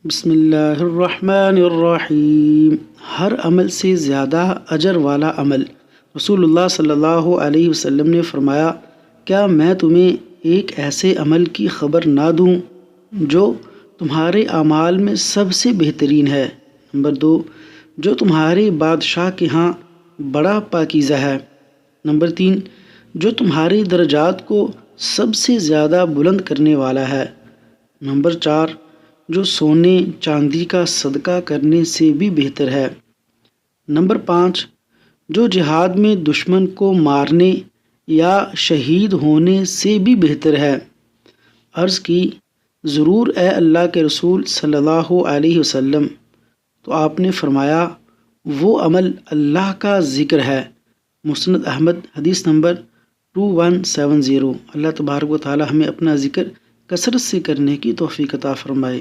بسم اللہ الرحمن الرحیم۔ ہر عمل سے زیادہ اجر والا عمل۔ رسول اللہ صلی اللہ علیہ وسلم نے فرمایا، کیا میں تمہیں ایک ایسے عمل کی خبر نہ دوں جو تمہارے اعمال میں سب سے بہترین ہے؟ نمبر 2، جو تمہارے بادشاہ کے ہاں بڑا پاکیزہ ہے۔ نمبر 3، جو تمہارے درجات کو سب سے زیادہ بلند کرنے والا ہے۔ نمبر 4، جو سونے چاندی کا صدقہ کرنے سے بھی بہتر ہے۔ نمبر 5، جو جہاد میں دشمن کو مارنے یا شہید ہونے سے بھی بہتر ہے۔ عرض کی، ضرور اے اللہ کے رسول صلی اللہ علیہ وسلم۔ تو آپ نے فرمایا، وہ عمل اللہ کا ذکر ہے۔ مسند احمد، حدیث نمبر 2170۔ اللہ تبارک و تعالی ہمیں اپنا ذکر کثرت سے کرنے کی توفیق عطا فرمائے۔